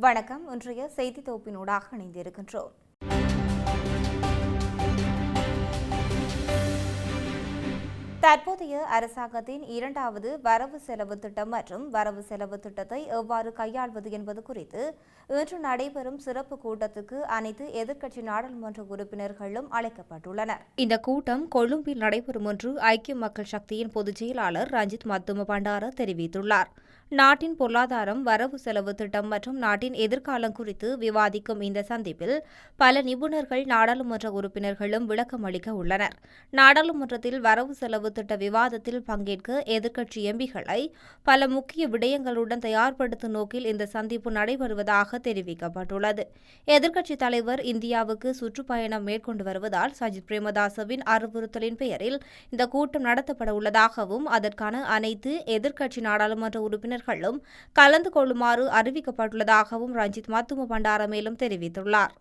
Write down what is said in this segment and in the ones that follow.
வணக்கம். இன்றைய செய்தி தொகுப்பினூடாக இணைந்திருக்கின்றோம். தற்போதைய அரசாங்கத்தின் இரண்டாவது வரவு செலவு திட்டம் மற்றும் வரவு செலவு திட்டத்தை எவ்வாறு கையாள்வது என்பது குறித்து இன்று நடைபெறும் சிறப்பு கூட்டத்துக்கு அனைத்து எதிர்க்கட்சி நாடாளுமன்ற உறுப்பினர்களும் அழைக்கப்பட்டுள்ளனர். இந்த கூட்டம் கொழும்பில் நடைபெறும் என்று ஐக்கிய மக்கள் சக்தியின் பொதுச் செயலாளர் ரஞ்சித் மத்தும பண்டார தெரிவித்துள்ளார். நாட்டின் பொருளாதாரம், வரவு செலவு திட்டம் மற்றும் நாட்டின் எதிர்காலம் குறித்து விவாதிக்கும் இந்த சந்திப்பில் பல நிபுணர்கள், நாடாளுமன்ற உறுப்பினர்களும் விளக்கம் அளிக்க உள்ளனர். நாடாளுமன்றத்தில் வரவு செலவு திட்ட விவாதத்தில் பங்கேற்க எதிர்க்கட்சி எம்பிக்களை பல முக்கிய விடயங்களுடன் தயார்படுத்தும் நோக்கில் இந்த சந்திப்பு நடைபெறுவதாக தெரிவிக்கப்பட்டுள்ளது. எதிர்க்கட்சித் தலைவர் இந்தியாவுக்கு சுற்றுப்பயணம் மேற்கொண்டு வருவதால் சஜித் பிரேமதாசவின் அறிவுறுத்தலின் பெயரில் இந்த கூட்டம் நடத்தப்பட உள்ளதாகவும் அதற்கான அனைத்து எதிர்க்கட்சி நாடாளுமன்ற உறுப்பினர்களும் கலந்து கொள்ளுமாறு அறிவிக்கப்பட்டுள்ளதாகவும் ரஞ்சித் மத்தும பண்டார மேலும் தெரிவித்துள்ளார்.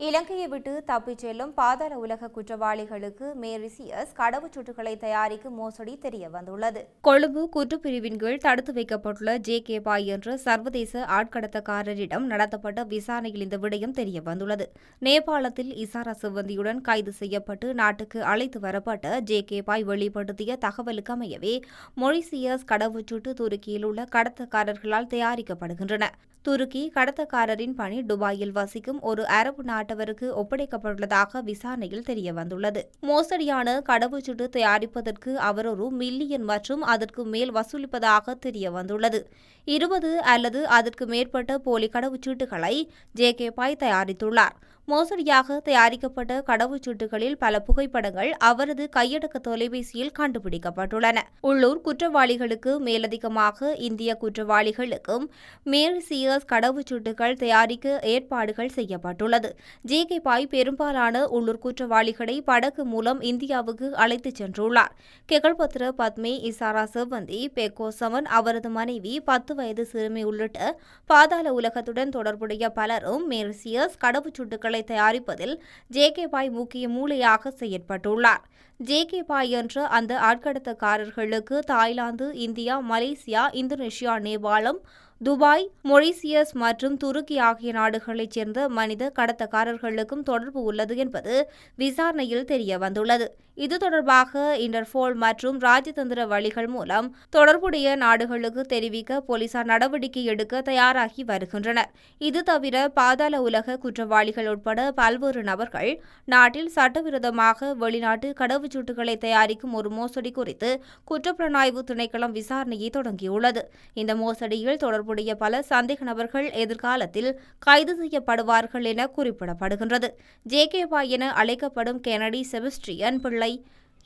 இலங்கையை விட்டு தப்பிச் செல்லும் பாதாள உலக குற்றவாளிகளுக்கு மேரிசியஸ் கடவுச்சீட்டுகளை தயாரிக்கும் மோசடி தெரியவந்துள்ளது. கொழும்பு குற்றப்பிரிவின் கீழ் தடுத்து வைக்கப்பட்டுள்ள ஜே.கே. பாய் என்ற சர்வதேச ஆட்கடத்தக்காரரிடம் நடத்தப்பட்ட விசாரணையில் இந்த விடயம் தெரியவந்துள்ளது. நேபாளத்தில் இசாரா சிவந்தியுடன் கைது செய்யப்பட்டு நாட்டுக்கு அழைத்து வரப்பட்ட ஜே.கே. பாய் வெளிப்படுத்திய தகவலுக்கு அமையவே மொரிசியஸ் கடவுச்சீட்டு துருக்கியில் உள்ள கடத்தக்காரர்களால் தயாரிக்கப்படுகின்றன. துருக்கி கடத்தக்காரரின் பணி துபாயில் வசிக்கும் ஒரு அரபு நாட்டவருக்கு ஒப்படைக்கப்பட்டுள்ளதாக விசாரணையில் தெரியவந்துள்ளது. மோசடியான கடவுச்சீட்டு தயாரிப்பதற்கு அவர் $1 மில்லியன் மற்றும் அதற்கு மேல் வசூலிப்பதாக தெரியவந்துள்ளது. 20 அல்லது அதற்கு மேற்பட்ட போலி கடவுச்சீட்டுகளை ஜே.கே. பாய் தயாரித்துள்ளார். மோசடியாக தயாரிக்கப்பட்ட கடவுச்சீட்டுகளில் பல புகைப்படங்கள் அவரது கையடக்க தொலைபேசியில் கண்டுபிடிக்கப்பட்டுள்ளன. உள்ளூர் குற்றவாளிகளுக்கு மேலதிகமாக இந்திய குற்றவாளிகளுக்கும் மேரிசியஸ் கடவுச்சீட்டுகள் தயாரிக்க ஏற்பாடுகள் செய்யப்பட்டுள்ளது. ஜே.கே. பாய் பெரும்பாலான உள்ளூர் குற்றவாளிகளை படகு மூலம் இந்தியாவுக்கு அழைத்துச் சென்றுள்ளார். கெகல்பத்ர பத்மே, இசாரா சிவந்தி, பெக்கோ சமன், அவரது மனைவி, 10 வயது சிறுமி உள்ளிட்ட பாதாள உலகத்துடன் தொடர்புடைய பலரும் மேரிசியஸ் கடவுச்சீட்டுகளை தயாரிப்பதில் ஜே.கே. பாய் முக்கிய மூளையாக செயற்பட்டுள்ளார். ஜே.கே. பாய் என்ற அந்த ஆட்கடத்தக்காரர்களுக்கு தாய்லாந்து, இந்தியா, மலேசியா, இந்தோனேஷியா, நேபாளம், துபாய், மொரிசியஸ் மற்றும் துருக்கி ஆகிய நாடுகளைச் சேர்ந்த மனித கடத்தக்காரர்களுக்கும் தொடர்பு உள்ளது என்பது விசாரணையில் தெரியவந்துள்ளது. இது தொடர்பாக இன்டர்போல் மற்றும் ராஜதந்திர வழிகள் மூலம் தொடர்புடைய நாடுகளுக்கு தெரிவிக்க போலீசார் நடவடிக்கை எடுக்க தயாராகி வருகின்றனர். இது தவிர பாதாள உலக குற்றவாளிகள் உட்பட பல்வேறு நபர்கள் நாட்டில் சட்டவிரோதமாக வெளிநாட்டு கடவுச்சீட்டுகளை தயாரிக்கும் ஒரு மோசடி குறித்து குற்றப்புலனாய்வு திணைக்களம் விசாரணையை தொடங்கியுள்ளது. இந்த மோசடியில் தொடர்புடைய பல சந்தேக நபர்கள் எதிர்காலத்தில் கைது செய்யப்படுவார்கள் என குறிப்பிடப்படுகின்றது. ஜே.கே. பாய் என அழைக்கப்படும் கெனடி செபஸ்டியன் பிள்ளை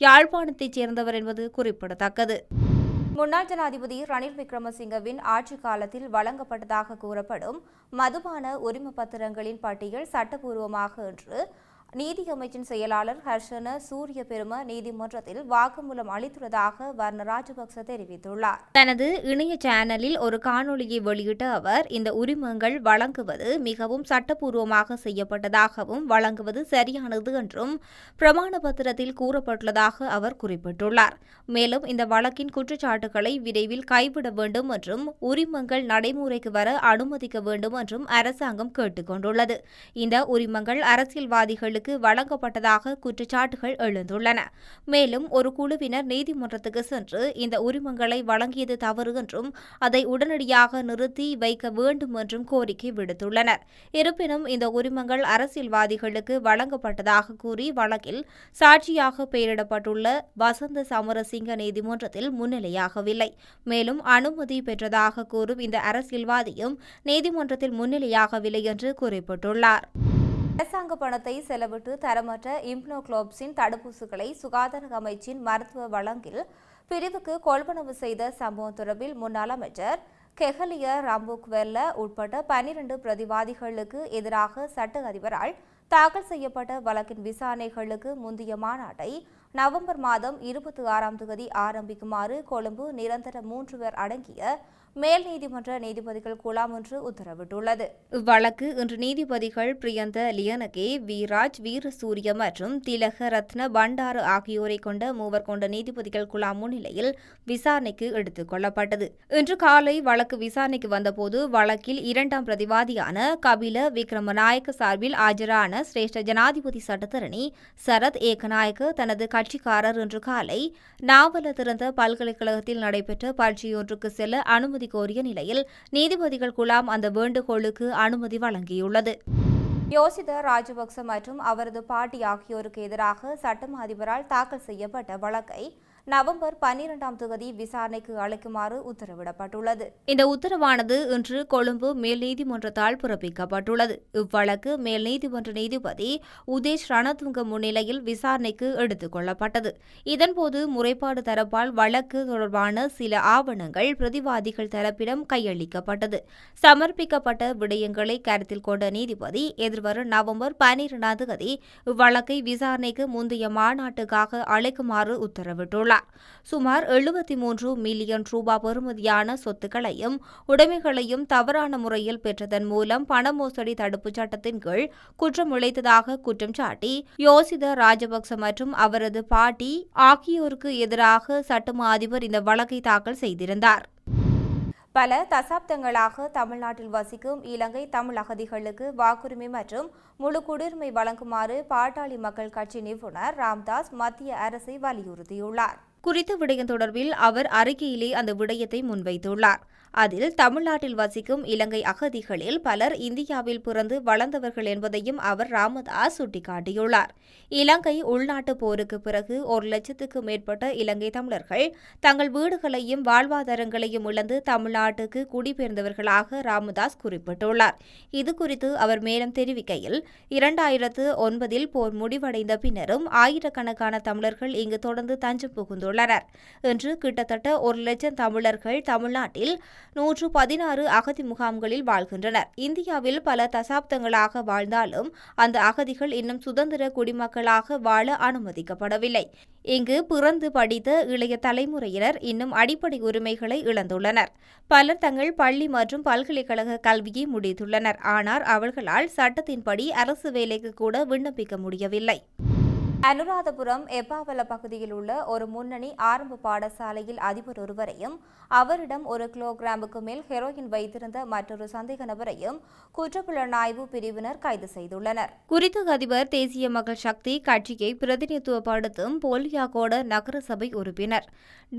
யாழ்ப்பாணத்தைச் சேர்ந்தவர் என்பது குறிப்பிடத்தக்கது. முன்னாள் ஜனாதிபதி ரணில் விக்ரமசிங்கவின் ஆட்சிக் காலத்தில் வழங்கப்பட்டதாக கூறப்படும் மதுபான உரிம பத்திரங்களின் பட்டியல் சட்டப்பூர்வமாக இன்று நீதியமைச்சின் செயலாளர் ஹர்ஷன சூரிய பெரும நீதிமன்றத்தில் வாக்குமூலம் அளித்துள்ளதாக வர்ண ராஜபக்ச தெரிவித்துள்ளார். தனது இணைய சேனலில் ஒரு காணொலியை வெளியிட்ட அவர், இந்த உரிமங்கள் வழங்குவது மிகவும் சட்டப்பூர்வமாக செய்யப்பட்டதாகவும் வழங்குவது சரியானது என்றும் பிரமாண பத்திரத்தில் கூறப்பட்டுள்ளதாக அவர் குறிப்பிட்டுள்ளார். மேலும் இந்த வழக்கின் குற்றச்சாட்டுகளை விரைவில் கைவிட வேண்டும் என்றும் உரிமங்கள் நடைமுறைக்கு வர அனுமதிக்க வேண்டும் என்றும் அரசாங்கம் கேட்டுக் கொண்டுள்ளது. இந்த உரிமங்கள் அரசியல்வாதிகளுக்கு வழங்கப்பட்டதாக குற்றச்சாட்டுகள் எழுந்துள்ளன. மேலும் ஒரு குழுவினர் நீதிமன்றத்துக்கு சென்று இந்த உரிமங்களை வழங்கியது தவறு என்றும் அதை உடனடியாக நிறுத்தி வைக்க வேண்டும் என்றும் கோரிக்கை விடுத்துள்ளனர். இருப்பினும் இந்த உரிமங்கள் அரசியல்வாதிகளுக்கு வழங்கப்பட்டதாக கூறி வழக்கில் சாட்சியாக பெயரிடப்பட்டுள்ள வசந்த சமரசிங்க நீதிமன்றத்தில் முன்னிலையாகவில்லை. மேலும் அனுமதி பெற்றதாக கூறும் இந்த அரசியல்வாதியும் நீதிமன்றத்தில் முன்னிலையாகவில்லை என்று குறிப்பிட்டுள்ளார். அரசாங்க பணத்தை செலவிட்டு தரமற்ற இம்ப்னோகுளோப்சின் தடுப்பூசிகளை சுகாதார அமைச்சின் மருத்துவ வழங்கில் பிரிவுக்கு கொள்வனவு செய்த சம்பவம் தொடர்பில் முன்னாள் அமைச்சர் கெஹலிய ரம்புக்வெல்ல உட்பட்ட 12 பிரதிவாதிகளுக்கு எதிராக சட்ட அதிபரால் தாக்கல் செய்யப்பட்ட வழக்கின் விசாரணைகளுக்கு முந்தைய மாநாட்டை நவம்பர் மாதம் 26ஆம் தேதி ஆரம்பிக்குமாறு கொழும்பு நிரந்தர 3 பேர் அடங்கிய மேல் நீதிமன்ற நீதிபதிகள் குழாம் ஒன்று உத்தரவிட்டுள்ளது. இவ்வழக்கு இன்று நீதிபதிகள் பிரியந்த லியனகே, வீராஜ், வீரசூரிய மற்றும் திலக ரத்ன பண்டார ஆகியோரை கொண்ட மூவர் கொண்ட நீதிபதிகள் குழாம் முன்னிலையில் விசாரணைக்கு எடுத்துக் கொள்ளப்பட்டது. இன்று காலை வழக்கு விசாரணைக்கு வந்தபோது வழக்கில் இரண்டாம் பிரதிவாதியான கபில விக்ரமநாயக்க சார்பில் ஆஜரான சிரேஷ்ட ஜனாதிபதி சட்டத்தரணி சரத் ஏகநாயக்க தனது கட்சிக்காரர் இன்று காலை நாவல திறந்த பல்கலைக்கழகத்தில் நடைபெற்ற பரீட்சையொன்றுக்கு செல்ல அனுமதி கோரிய நிலையில் நீதிபதிகள் குழாம் அந்த வேண்டுகோளுக்கு அனுமதி வழங்கியுள்ளது. யோசித ராஜபக்ச மற்றும் அவரது பாட்டி ஆகியோருக்கு எதிராக சட்டமா அதிபரால் தாக்கல் செய்யப்பட்ட வழக்கை நவம்பர் 12ஆம் தேதி விசாரணைக்கு அழைக்குமாறு உத்தரவிடப்பட்டுள்ளது. இந்த உத்தரவானது இன்று கொழும்பு மேல் நீதிமன்றத்தால் பிறப்பிக்கப்பட்டுள்ளது. இவ்வழக்கு மேல் நீதிமன்ற நீதிபதி உதேஷ் ரணதுங்க முன்னிலையில் விசாரணைக்கு எடுத்துக் கொள்ளப்பட்டது. இதன்போது முறைப்பாடு தரப்பால் வழக்கு தொடர்பான சில ஆவணங்கள் பிரதிவாதிகள் தரப்பிடம் கையளிக்கப்பட்டது. சமர்ப்பிக்கப்பட்ட விடயங்களை கருத்தில் கொண்ட நீதிபதி எதிர்வரும் நவம்பர் 12ஆம் தேதி இவ்வழக்கை விசாரணைக்கு முந்தைய மாநாட்டுக்காக அழைக்குமாறு உத்தரவிட்டுள்ளார். சுமார் 73 மில்லியன் ரூபாய் பெறுமதியான சொத்துக்களையும் உடைமைகளையும் தவறான முறையில் பெற்றதன் மூலம் பண மோசடி தடுப்புச் சட்டத்தின் கீழ் குற்றம் இழைத்ததாக குற்றம் சாட்டி யோசித ராஜபக்ச மற்றும் அவரது பாட்டி ஆகியோருக்கு எதிராக சட்டமா அதிபர் இந்த வழக்கை தாக்கல் செய்திருந்தார். பல தசாப்தங்களாக தமிழ்நாட்டில் வசிக்கும் இலங்கை தமிழ் அகதிகளுக்கு வாக்குரிமை மற்றும் முழு குடியுரிமை வழங்குமாறு பாட்டாளி மக்கள் கட்சி நிபுணர் ராம்தாஸ் மத்திய அரசை வலியுறுத்தியுள்ளார். குறித்த விடயம் தொடர்பில் அவர் அறிக்கையிலே அந்த விடயத்தை முன்வைத்துள்ளார். அதில் தமிழ்நாட்டில் வசிக்கும் இலங்கை அகதிகளில் பலர் இந்தியாவில் பிறந்து வளர்ந்தவர்கள் என்பதையும் அவர் ராமதாஸ் சுட்டிக்காட்டியுள்ளார். இலங்கை உள்நாட்டு போருக்கு பிறகு 1 லட்சத்துக்கும் மேற்பட்ட இலங்கை தமிழர்கள் தங்கள் வீடுகளையும் வாழ்வாதாரங்களையும் இழந்து தமிழ்நாட்டுக்கு குடிபெயர்ந்தவர்களாக ராமதாஸ் குறிப்பிட்டுள்ளார். இதுகுறித்து அவர் மேலும் தெரிவிக்கையில் 2009 போர் முடிவடைந்த பின்னரும் ஆயிரக்கணக்கான தமிழர்கள் இங்கு தொடர்ந்து தஞ்சம் புகுந்துள்ளனர். இன்று கிட்டத்தட்ட 1 லட்சம் தமிழர்கள் தமிழ்நாட்டில் 116 அகதி முகாம்களில் வாழ்கின்றனர். இந்தியாவில் பல தசாப்தங்களாக வாழ்ந்தாலும் அந்த அகதிகள் இன்னும் சுதந்திர குடிமக்களாக வாழ அனுமதிக்கப்படவில்லை. இங்கு பிறந்து படித்த இளைய தலைமுறையினர் இன்னும் அடிப்படை உரிமைகளை இழந்துள்ளனர். பலர் தங்கள் பள்ளி மற்றும் பல்கலைக்கழக கல்வியை முடித்துள்ளனர். ஆனால் அவர்களால் சட்டத்தின்படி அரசு வேலைக்கு கூட விண்ணப்பிக்க முடியவில்லை. அனுராதபுரம் எப்பாவல பகுதியில் உள்ள ஒரு முன்னணி ஆரம்ப பாடசாலையில் அதிபர் ஒருவரையும் அவரிடம் 1 கிலோகிராமுக்கு மேல் ஹெரோயின் வைத்திருந்த மற்றொரு சந்தேக நபரையும் குற்றப்புலனாய்வு பிரிவினர் கைது செய்துள்ளனர். குறித்த அதிபர் தேசிய மக்கள் சக்தி கட்சியை பிரதிநிதித்துவப்படுத்தும் போலியாகோட நகரசபை உறுப்பினர்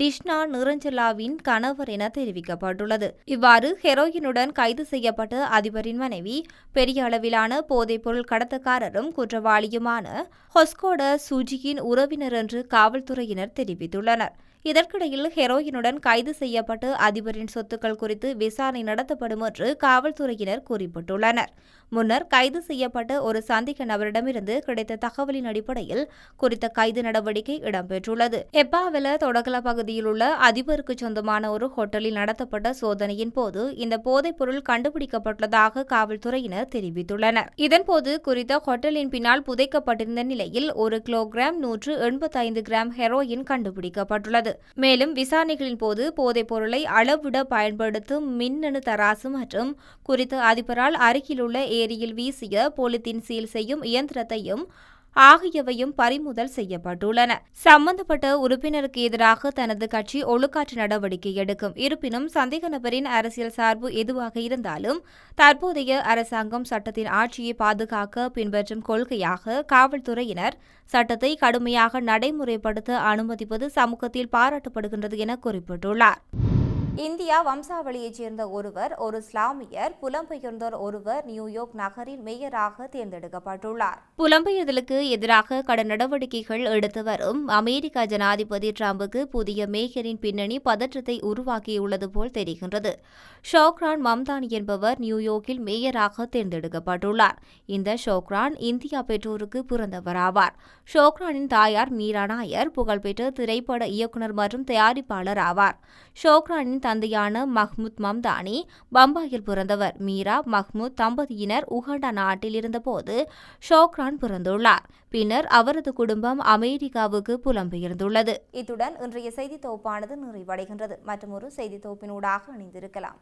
டிஷ்னா நிரஞ்சலாவின் கணவர் என தெரிவிக்கப்பட்டுள்ளது. இவ்வாறு ஹெரோயினுடன் கைது செய்யப்பட்ட அதிபரின் மனைவி பெரிய அளவிலான போதைப்பொருள் கடத்தக்காரரும் குற்றவாளியுமான ஹொஸ்கோட சுஜியின் உறவினர் என்று காவல்துறையினர் தெரிவித்துள்ளனர். இதற்கிடையில் ஹெரோயினுடன் கைது செய்யப்பட்டு அதிபரின் சொத்துக்கள் குறித்து விசாரணை நடத்தப்படும் என்று காவல்துறையினர் குறிப்பிட்டுள்ளனர். முன்னர் கைது செய்யப்பட்ட ஒரு சந்தேக நபரிடமிருந்து கிடைத்த தகவலின் அடிப்படையில் குறித்த கைது நடவடிக்கை இடம்பெற்றுள்ளது. எப்பாவல தொடகல பகுதியில் உள்ள அதிபருக்கு சொந்தமான ஒரு ஹோட்டலில் நடத்தப்பட்ட சோதனையின் போது இந்த போதைப்பொருள் கண்டுபிடிக்கப்பட்டுள்ளதாக காவல்துறையினர் தெரிவித்துள்ளனர். இதன்போது குறித்த ஹோட்டலின் பின்னால் புதைக்கப்பட்டிருந்த நிலையில் 1 கிலோகிராம் 185 கிராம் ஹெரோயின் கண்டுபிடிக்கப்பட்டுள்ளது. மேலும் விசாரணைகளின் போது போதைப் பொருளை அளவிட பயன்படுத்தும் மின்னணு தராசு மற்றும் குறித்த அதிபரால் அருகிலுள்ள ஏரியில் வீசிய பொலித்தீன் சீல் செய்யும் இயந்திரத்தையும் ஆகியவையும் பறிமுதல் செய்யப்பட்டுள்ளன. சம்பந்தப்பட்ட உறுப்பினருக்கு எதிராக தனது கட்சி ஒழுக்காற்று நடவடிக்கை எடுக்கும். இருப்பினும் சந்தேக நபரின் அரசியல் சார்பு எதுவாக இருந்தாலும் தற்போதைய அரசாங்கம் சட்டத்தின் ஆட்சியை பாதுகாக்க பின்பற்றும் கொள்கையாக காவல்துறையினர் சட்டத்தை கடுமையாக நடைமுறைப்படுத்த அனுமதிப்பது சமூகத்தில் பாராட்டப்படுகின்றது என குறிப்பிட்டுள்ளார். இந்தியா வம்சாவளியைச் சேர்ந்த ஒருவர், ஒரு இஸ்லாமியர், புலம்பெயர்ந்தோர் ஒருவர் நியூயார்க் நகரின் மேயராக தேர்ந்தெடுக்கப்பட்டுள்ளார். புலம்பெயர்தலுக்கு எதிராக கடும் நடவடிக்கைகள் எடுத்து வரும் அமெரிக்க ஜனாதிபதி டிரம்புக்கு புதிய மேயரின் பின்னணி பதற்றத்தை உருவாக்கியுள்ளது போல் தெரிகின்றது. ஷோக்ரான் மம்தானி என்பவர் நியூயார்க்கில் மேயராக தேர்ந்தெடுக்கப்பட்டுள்ளார். இந்த ஷோக்ரான் இந்தியா பெற்றோருக்கு பிறந்தவராவார். ஷோக்ரானின் தாயார் மீரா நாயர் புகழ்பெற்ற திரைப்பட இயக்குநர் மற்றும் தயாரிப்பாளர் ஆவார். ஷோக்ரானின் தந்தையான மஹ்மூத் மம்தானி பம்பாயில் பிறந்தவர். மீரா மஹ்மூத் தம்பதியினர் உகாண்டா நாட்டில் இருந்தபோது ஷோக்ரான் பிறந்துள்ளார். பின்னர் அவரது குடும்பம் அமெரிக்காவுக்கு புலம்பெயர்ந்துள்ளது. இத்துடன் இன்றைய செய்தி தொகுப்பானது நிறைவடைகின்றது. மற்றும் ஒரு செய்தி தொகுப்பினூடாக இணைந்திருக்கலாம்.